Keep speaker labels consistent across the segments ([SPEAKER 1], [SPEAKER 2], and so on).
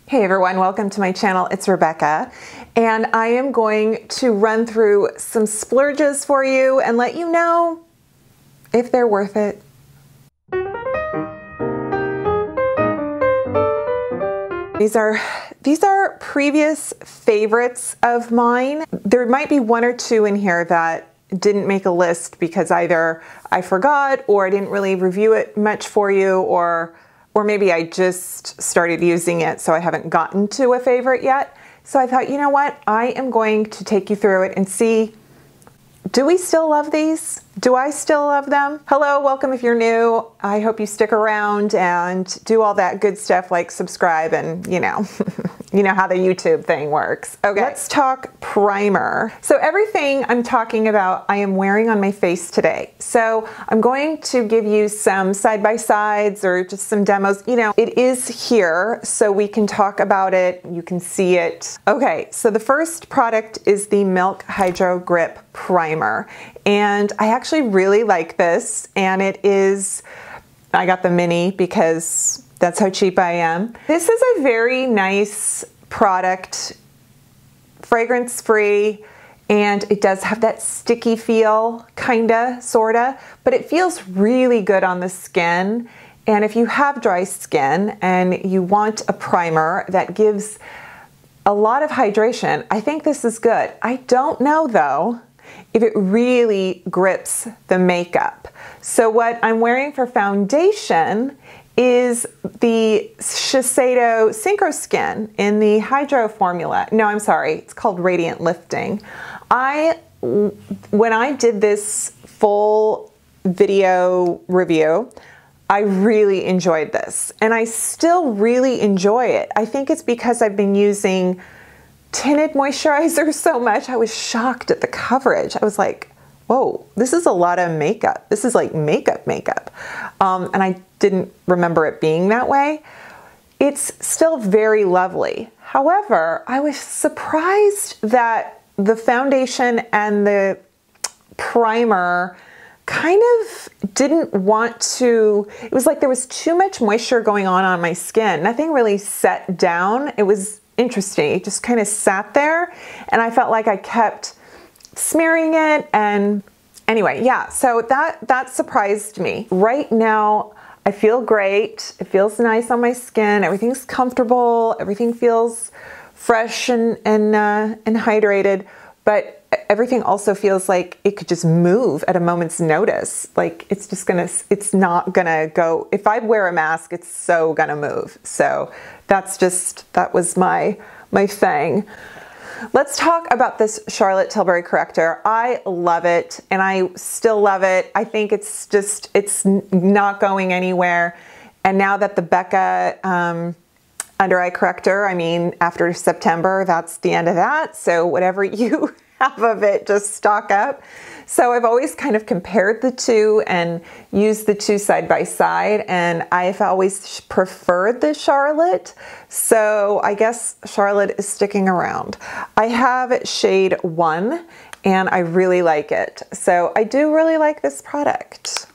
[SPEAKER 1] Hey everyone, welcome to my channel. It's Rebecca, and I am going to run through some splurges for you and let you know if they're worth it. These are previous favorites of mine. There might be one or two in here that didn't make a list because either I forgot or I didn't really review it much for you, or maybe I just started using it so I haven't gotten to a favorite yet. So I thought, you know what? I am going to take you through it and see, do we still love these? Do I still love them? Hello, welcome if you're new. I hope you stick around and do all that good stuff like subscribe and you know how the YouTube thing works. Okay, let's talk primer. So everything I'm talking about, I am wearing on my face today. So I'm going to give you some side-by-sides or just some demos. You know, it is here so we can talk about it. You can see it. Okay, so the first product is the Milk Hydro Grip Primer. And I actually really like this, and it is, I got the mini because that's how cheap I am. This is a very nice product, fragrance-free, and it does have that sticky feel, kinda, sorta, but it feels really good on the skin. And if you have dry skin and you want a primer that gives a lot of hydration, I think this is good. I don't know though if it really grips the makeup. So what I'm wearing for foundation is the Shiseido Synchro Skin in the Hydro formula. No, I'm sorry, it's called Radiant Lifting. When I did this full video review, I really enjoyed this, and I still really enjoy it. I think it's because I've been using tinted moisturizer so much. I was shocked at the coverage. I was like, whoa, this is a lot of makeup. This is like makeup. And I didn't remember it being that way. It's still very lovely. However, I was surprised that the foundation and the primer kind of didn't want to, it was like there was too much moisture going on my skin. Nothing really set down. It was interesting. It just kind of sat there, and I felt like I kept smearing it. And anyway, yeah, so that surprised me. Right now, I feel great. It feels nice on my skin. Everything's comfortable. Everything feels fresh and hydrated, but everything also feels like it could just move at a moment's notice. Like it's not gonna go, if I wear a mask, it's so gonna move. So that was my thing. Let's talk about this Charlotte Tilbury Corrector. I love it, and I still love it. I think it's not going anywhere. And now that the Becca under eye corrector, I mean, after September, that's the end of that. So whatever you have of it, just stock up. So I've always kind of compared the two and used the two side by side, and I've always preferred the Charlotte. So I guess Charlotte is sticking around. I have shade 1, and I really like it. So I do really like this product.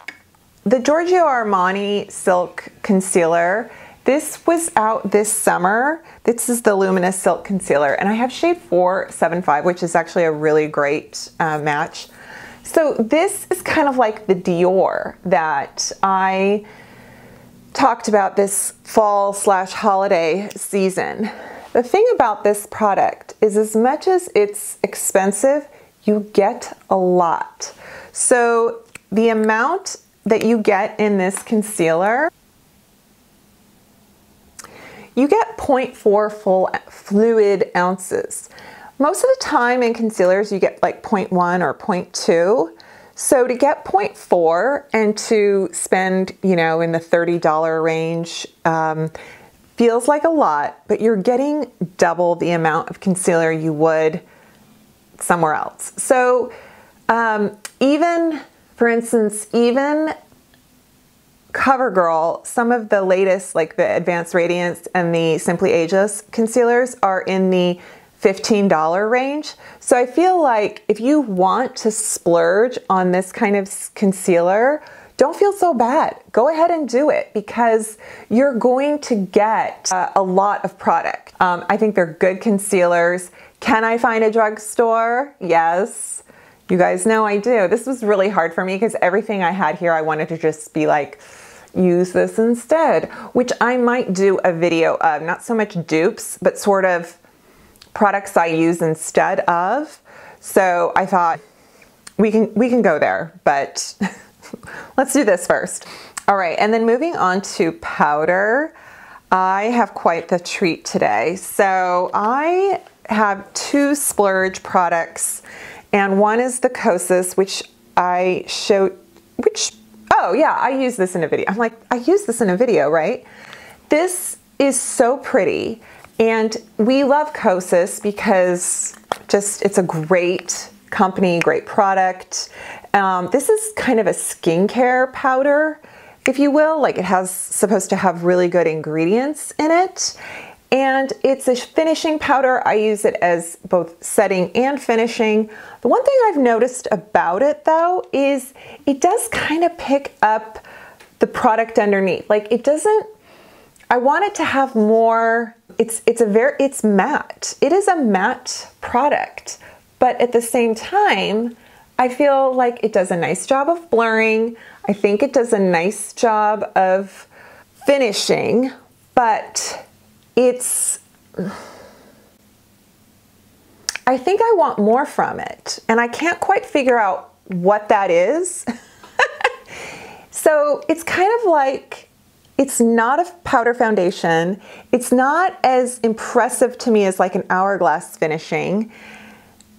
[SPEAKER 1] The Giorgio Armani Silk Concealer. This was out this summer. This is the Luminous Silk Concealer, and I have shade 475, which is actually a really great match. So this is kind of like the Dior that I talked about this fall/holiday season. The thing about this product is, as much as it's expensive, you get a lot. So the amount that you get in this concealer, you get 0.4 full fluid ounces. Most of the time in concealers, you get like 0.1 or 0.2. So to get 0.4 and to spend, you know, in the $30 range, feels like a lot, but you're getting double the amount of concealer you would somewhere else. So even, for instance, even CoverGirl, some of the latest, like the Advanced Radiance and the Simply Ageless concealers, are in the $15 range. So I feel like if you want to splurge on this kind of concealer, don't feel so bad. Go ahead and do it because you're going to get a lot of product. I think they're good concealers. Can I find a drugstore? Yes. You guys know I do. This was really hard for me because everything I had here, I wanted to just be like, use this instead, which I might do a video of, not so much dupes, but sort of products I use instead of. So I thought we can go there, but let's do this first. All right, and then moving on to powder. I have quite the treat today. So I have two Splurge products, and one is the Cosis, which I showed, oh yeah, I used this in a video. I'm like, I used this in a video, right? This is so pretty, and we love Cosis because just it's a great company, great product. This is kind of a skincare powder, if you will. Like it has supposed to have really good ingredients in it. And it's a finishing powder. I use it as both setting and finishing. The one thing I've noticed about it though is it does kind of pick up the product underneath. Like it doesn't, I want it to have more, it's matte. It is a matte product, but at the same time, I feel like it does a nice job of blurring. I think it does a nice job of finishing, but I think I want more from it, and I can't quite figure out what that is. So it's kind of like, it's not a powder foundation. It's not as impressive to me as like an Hourglass finishing.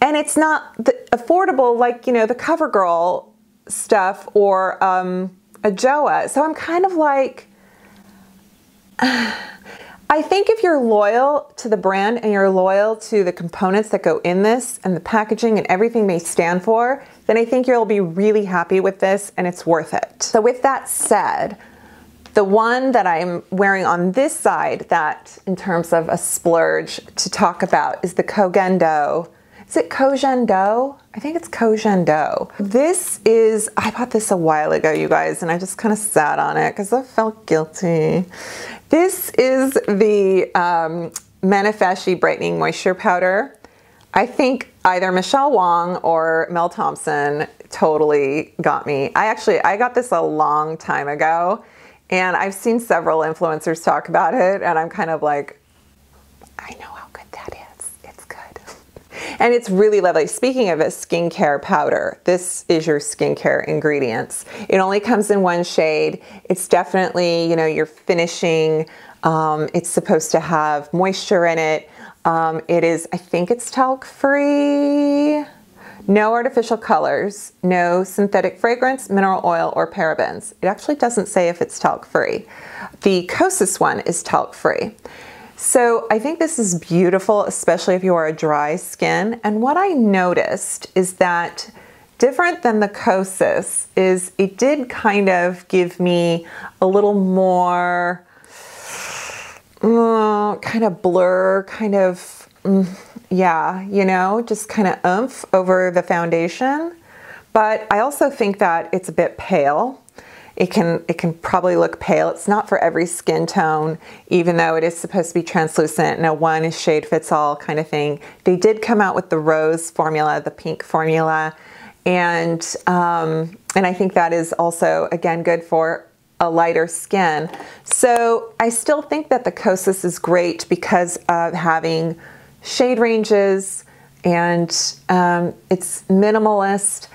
[SPEAKER 1] And it's not affordable like, you know, the CoverGirl stuff or a JOA. So I'm kind of like, I think if you're loyal to the brand and you're loyal to the components that go in this and the packaging and everything they stand for, then I think you'll be really happy with this and it's worth it. So with that said, the one that I'm wearing on this side that in terms of a splurge to talk about is the Cogendo. Is it Cogendo? I think it's Cogendo. This is, I bought this a while ago, you guys, and I just kind of sat on it because I felt guilty. This is the Manifeshi Brightening Moisture Powder. I think either Michelle Wong or Mel Thompson totally got me. I got this a long time ago, and I've seen several influencers talk about it, and I'm kind of like, I know how good that is. It's good. And it's really lovely. Speaking of a skincare powder, this is your skincare ingredients. It only comes in one shade. It's definitely, you know, your finishing. It's supposed to have moisture in it. It is, I think it's talc free. No artificial colors, no synthetic fragrance, mineral oil, or parabens. It actually doesn't say if it's talc free. The Cosis one is talc free. So I think this is beautiful, especially if you are a dry skin. And what I noticed is that different than the Cosis is it did kind of give me a little more kind of blur, kind of, yeah, you know, just kind of oomph over the foundation. But I also think that it's a bit pale. It can probably look pale. It's not for every skin tone, even though it is supposed to be translucent and a one shade fits all kind of thing. They did come out with the rose formula, the pink formula, and I think that is also, again, good for a lighter skin. So I still think that the Cosis is great because of having shade ranges and it's minimalist.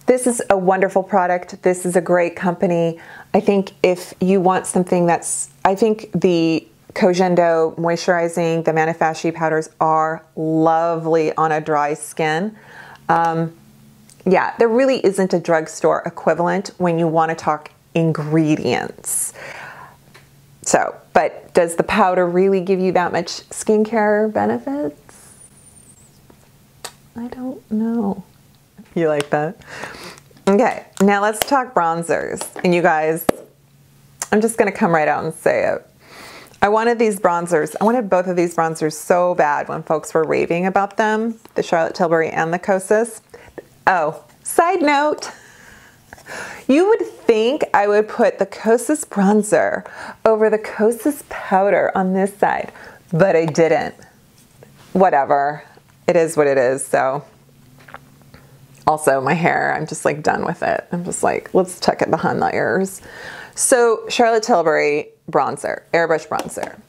[SPEAKER 1] This is a wonderful product. This is a great company. I think if you want something that's, I think the Cogendo moisturizing, the Manifeshi powders are lovely on a dry skin. Yeah, there really isn't a drugstore equivalent when you want to talk ingredients. So, but does the powder really give you that much skincare benefits? I don't know. You like that? Okay, now let's talk bronzers. And you guys, I'm just gonna come right out and say it. I wanted these bronzers. I wanted both of these bronzers so bad when folks were raving about them, the Charlotte Tilbury and the Cosis. Oh, side note, You would think I would put the Cosis Bronzer over the Cosis powder on this side, but I didn't. Whatever. It is what it is, so. Also, my hair, I'm just like done with it. I'm just like, let's tuck it behind the ears. So, Charlotte Tilbury bronzer, Airbrush bronzer.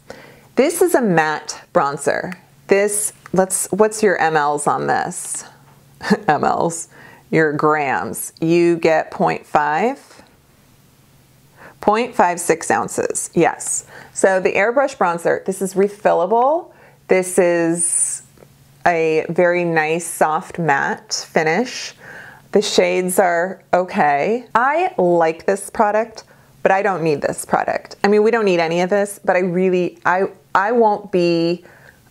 [SPEAKER 1] This is a matte bronzer. This, what's your mLs on this? mLs, your grams. You get 0.56 ounces, yes. So the Airbrush bronzer, this is refillable. This is a very nice soft matte finish. The shades are okay. I like this product, but I don't need this product. I mean, we don't need any of this, but I won't be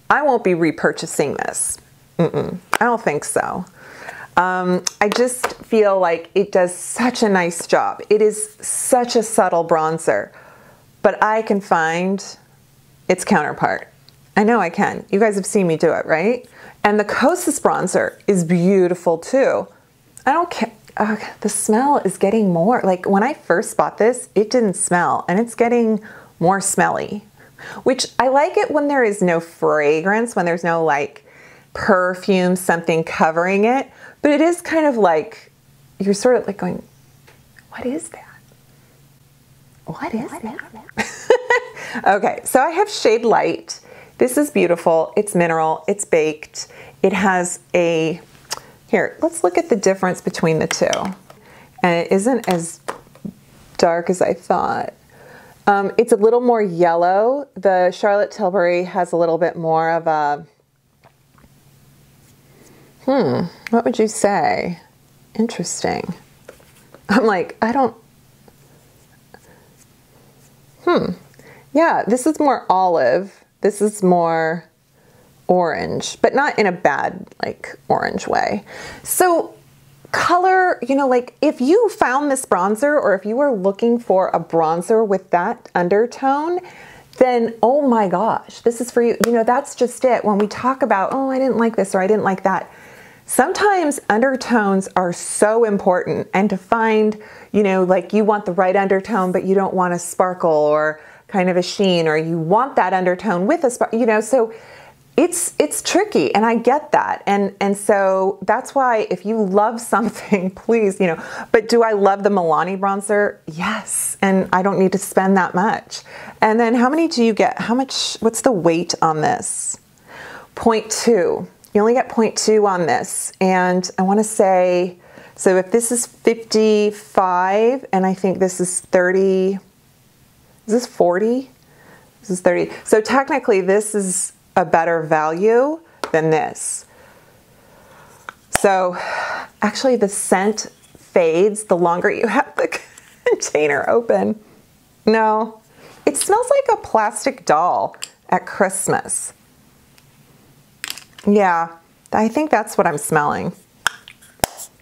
[SPEAKER 1] repurchasing this. I don't think so. I just feel like it does such a nice job. It is such a subtle bronzer, but I can find its counterpart. I know I can. You guys have seen me do it, right? And the Cosis bronzer is beautiful too. I don't care. The smell is getting more. Like when I first bought this, it didn't smell, and it's getting more smelly, which I like it when there is no fragrance, when there's no like perfume, something covering it. But it is kind of like, you're sort of like going, what is that? What is that? Okay, so I have Shade Light. This is beautiful. It's mineral, it's baked. It has a, here, let's look at the difference between the two. And it isn't as dark as I thought. It's a little more yellow. The Charlotte Tilbury has a little bit more of a, what would you say? Interesting. I'm like, I don't, yeah, this is more olive. This is more orange, but not in a bad, like, orange way. So color, you know, like if you found this bronzer, or if you were looking for a bronzer with that undertone, then, oh my gosh, this is for you. You know, that's just it. When we talk about, oh, I didn't like this or I didn't like that, sometimes undertones are so important, and to find, you know, like you want the right undertone, but you don't want a sparkle or kind of a sheen, or you want that undertone with a sparkle, you know, so it's tricky, and I get that. And so that's why if you love something, please, you know, but do I love the Milani bronzer? Yes. And I don't need to spend that much. And then how many do you get? How much, what's the weight on this? 0.2. You only get 0.2 on this. And I want to say, so if this is 55 and I think this is 30, is this 40? This is 30. So technically this is a better value than this. So actually the scent fades the longer you have the container open. No, it smells like a plastic doll at Christmas. Yeah, I think that's what I'm smelling.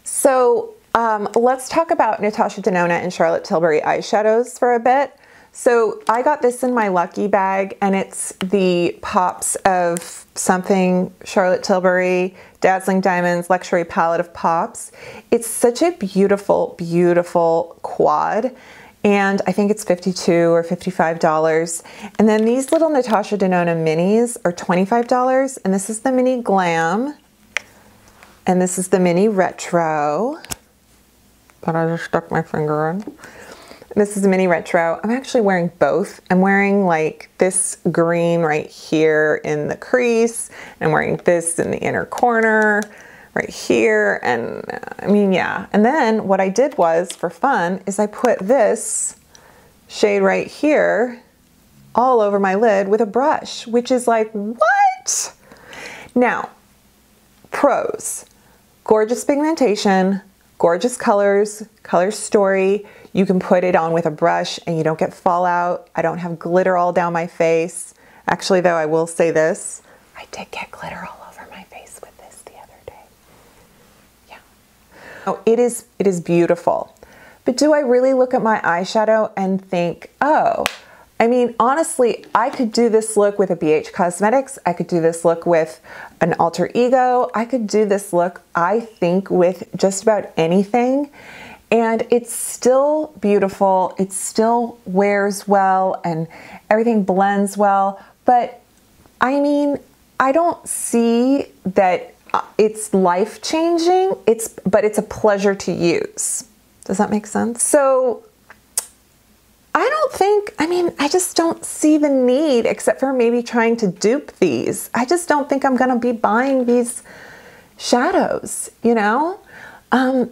[SPEAKER 1] So let's talk about Natasha Denona and Charlotte Tilbury eyeshadows for a bit. So I got this in my lucky bag, and it's the Pops of something, Charlotte Tilbury, Dazzling Diamonds Luxury Palette of Pops. It's such a beautiful, beautiful quad, and I think it's $52 or $55. And then these little Natasha Denona minis are $25, and this is the mini Glam, and this is the mini Retro, but I just stuck my finger in. This is a mini retro. I'm actually wearing both. I'm wearing like this green right here in the crease. I'm wearing this in the inner corner right here. And I mean, yeah. And then what I did was, for fun, is I put this shade right here all over my lid with a brush, which is like, what? Now, pros: gorgeous pigmentation, gorgeous colors, color story. You can put it on with a brush and you don't get fallout. I don't have glitter all down my face. Actually, though, I will say this. I did get glitter all over my face with this the other day. Yeah. Oh, it is beautiful. But do I really look at my eyeshadow and think, oh, I mean, honestly, I could do this look with a BH Cosmetics. I could do this look with an Alter Ego. I could do this look, I think, with just about anything. and it's still beautiful. It still wears well and everything blends well. But I mean, I don't see that it's life-changing, but it's a pleasure to use. Does that make sense? So I just don't see the need, except for maybe trying to dupe these. I just don't think I'm gonna be buying these shadows, you know?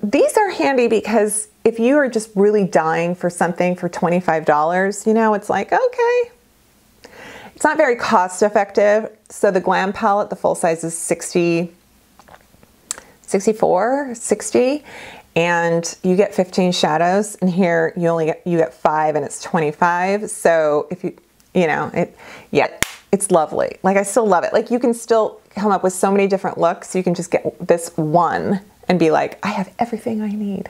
[SPEAKER 1] These are handy because if you are just really dying for something for $25, you know, it's like, okay. It's not very cost effective. So the Glam palette, the full size is 60, and you get 15 shadows, and here you get 5 and it's 25. So if it's lovely. Like, I still love it. Like, you can still come up with so many different looks. You can just get this one and be like, I have everything I need.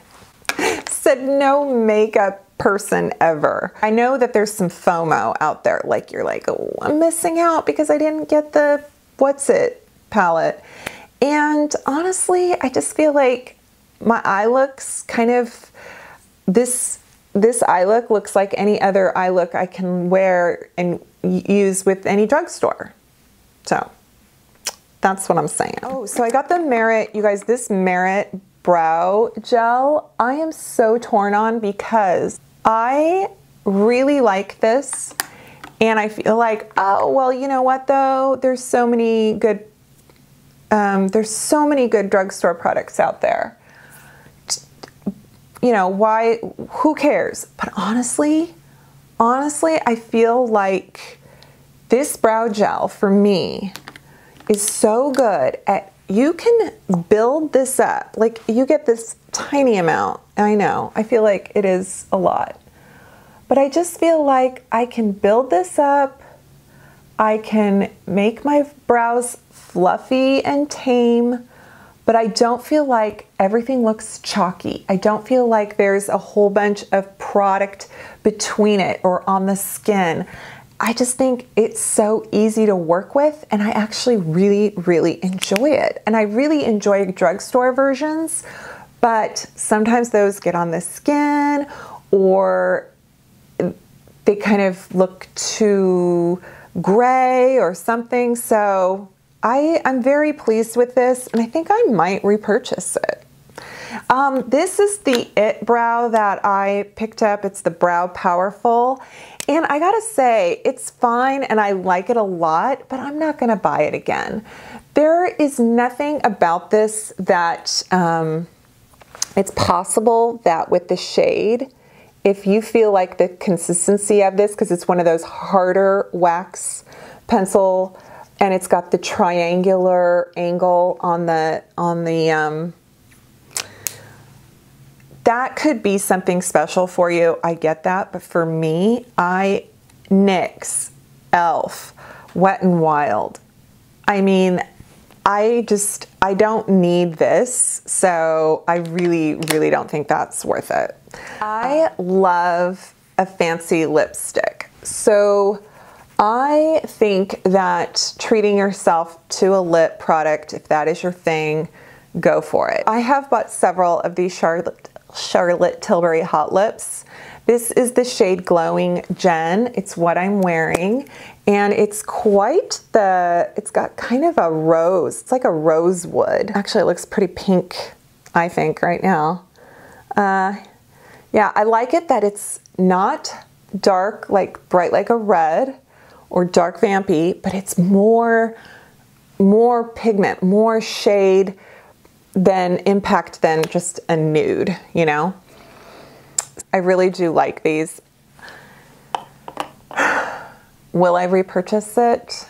[SPEAKER 1] Said no makeup person ever. I know that there's some FOMO out there. Like, you're like, oh, I'm missing out because I didn't get the What's It palette. And honestly, I just feel like my eye looks kind of, this eye look looks like any other eye look I can wear and use with any drugstore. So that's what I'm saying. Oh, so I got the Merit, you guys, this Merit brow gel. I am so torn on because I really like this, and I feel like, oh, well, you know what though? There's so many good drugstore products out there. You know, why, who cares? But honestly, I feel like this brow gel for me is so good at, you can build this up. Like, you get this tiny amount. I know, I feel like it is a lot, but I just feel like I can build this up. I can make my brows fluffy and tame, but I don't feel like everything looks chalky. I don't feel like there's a whole bunch of product between it or on the skin. I just think it's so easy to work with, and I actually really, really enjoy it. And I really enjoy drugstore versions, but sometimes those get on the skin or they kind of look too gray or something. So I'm very pleased with this, and I think I might repurchase it. This is the It Brow that I picked up. It's the Brow Powerful. And I gotta say, it's fine and I like it a lot, but I'm not gonna buy it again. There is nothing about this that, it's possible that with the shade, if you feel like the consistency of this, because it's one of those harder wax pencil, and it's got the triangular angle on the that could be something special for you. I get that, but for me, NYX, ELF, Wet n Wild. I mean, I don't need this, so I really, really don't think that's worth it. I love a fancy lipstick. So I think that treating yourself to a lip product, if that is your thing, go for it. I have bought several of these Charlotte Tilbury Hot Lips. This is the shade Glowing Gen. It's what I'm wearing, and it's it's got kind of a rose. It's like a rosewood. Actually, it looks pretty pink, I think, right now. Yeah, I like it that it's not dark, like bright like a red or dark vampy, but it's more pigment, more shade than impact than just a nude, you know? I really do like these. Will I repurchase it?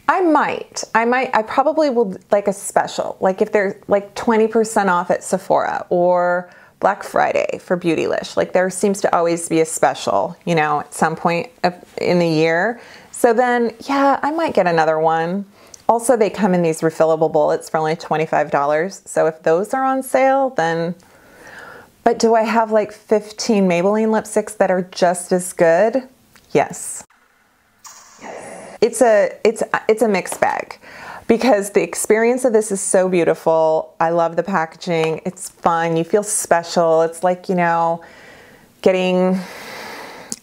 [SPEAKER 1] I might. I probably will, like a special, like if they're like 20% off at Sephora or Black Friday for Beautylish. Like, there seems to always be a special, you know, at some point in the year. So then, yeah, I might get another one. Also, they come in these refillable bullets for only $25. So if those are on sale, then, but do I have like 15 Maybelline lipsticks that are just as good? Yes. It's a mixed bag. because the experience of this is so beautiful. I love the packaging. It's fun. You feel special. It's like, you know, getting,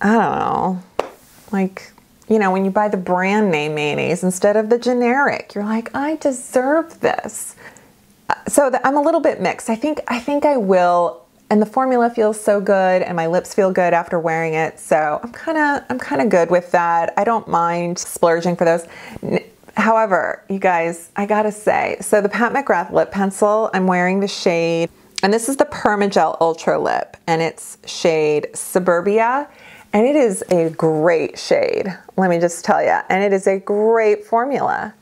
[SPEAKER 1] I don't know, like, you know, when you buy the brand name mayonnaise instead of the generic, you're like, I deserve this. So I'm a little bit mixed. I think I will, and the formula feels so good and my lips feel good after wearing it. So I'm kind of good with that. I don't mind splurging for those. However, you guys, I gotta say, so the Pat McGrath lip pencil, I'm wearing the shade, and this is the Perma Gel Ultra Lip, and it's shade Suburbia, and it is a great shade, let me just tell you, and it is a great formula.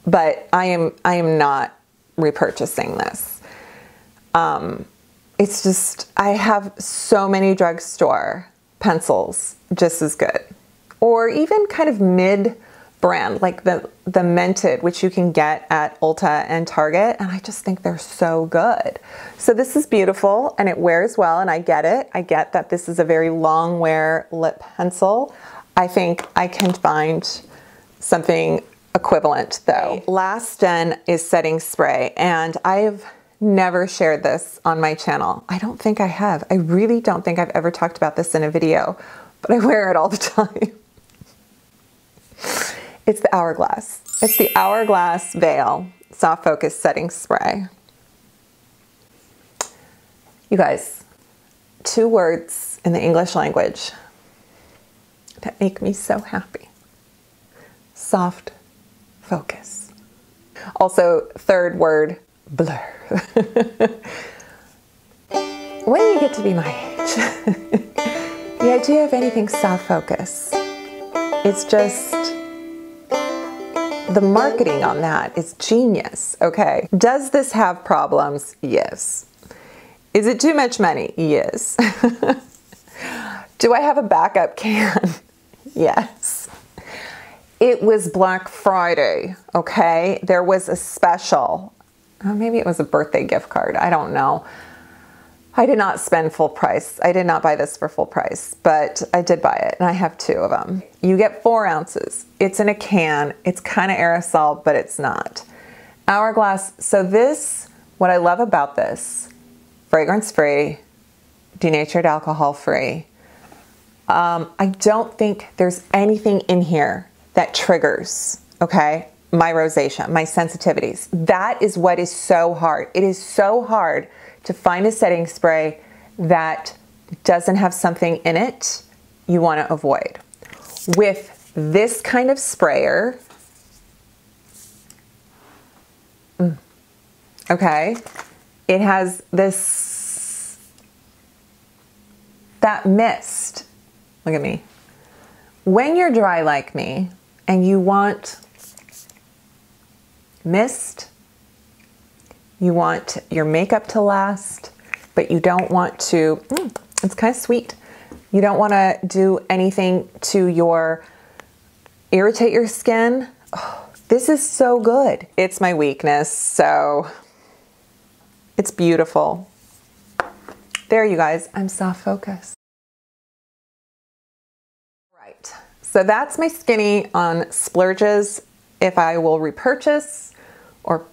[SPEAKER 1] But I am not repurchasing this. It's just, I have so many drugstore pencils just as good, or even kind of mid brand, like the Mented, which you can get at Ulta and Target, and I just think they're so good. So this is beautiful and it wears well, and I get it. I get that this is a very long wear lip pencil. I think I can find something equivalent though. Last Den is setting spray, and I've never shared this on my channel. I don't think I have. I really don't think I've ever talked about this in a video, but I wear it all the time. It's the Hourglass. It's the Hourglass Veil Soft Focus Setting Spray. You guys, 2 words in the English language that make me so happy. Soft focus. Also, 3rd word, blur. When you get to be my age, the idea of anything soft focus, it's just, the marketing on that is genius, okay? Does this have problems? Yes. Is it too much money? Yes. Do I have a backup can? Yes. It was Black Friday, okay? There was a special. Oh, maybe it was a birthday gift card. I don't know. I did not spend full price. I did not buy this for full price, but I did buy it, and I have 2 of them. You get 4 ounces. It's in a can. It's kind of aerosol, but it's not. Hourglass. So this, what I love about this, fragrance-free, denatured alcohol-free. I don't think there's anything in here that triggers, okay, my rosacea, my sensitivities. That is what is so hard. It is so hard to find a setting spray that doesn't have something in it you want to avoid. With this kind of sprayer, okay, it has this, that mist. Look at me. When you're dry like me and you want mist, you want your makeup to last, but you don't want to, it's kind of sweet. You don't want to do anything to irritate your skin. Oh, this is so good. It's my weakness, so it's beautiful. There, you guys, I'm soft focused. Right, so that's my skinny on splurges, if I will repurchase or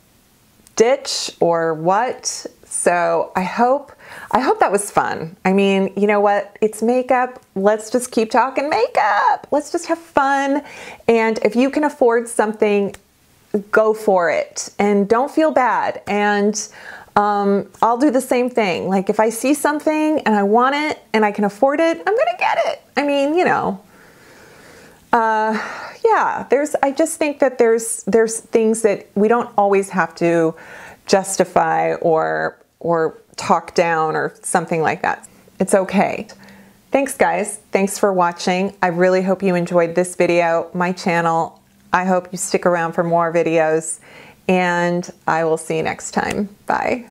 [SPEAKER 1] ditch or what. So I hope that was fun. I mean, you know what? It's makeup. Let's just keep talking makeup. Let's just have fun. And if you can afford something, go for it. And don't feel bad. And I'll do the same thing. Like if I see something and I want it and I can afford it, I'm gonna get it. I mean, you know. Yeah, I just think that there's things that we don't always have to justify or talk down or something like that. It's okay. Thanks guys. Thanks for watching. I really hope you enjoyed this video, my channel. I hope you stick around for more videos, and I will see you next time. Bye.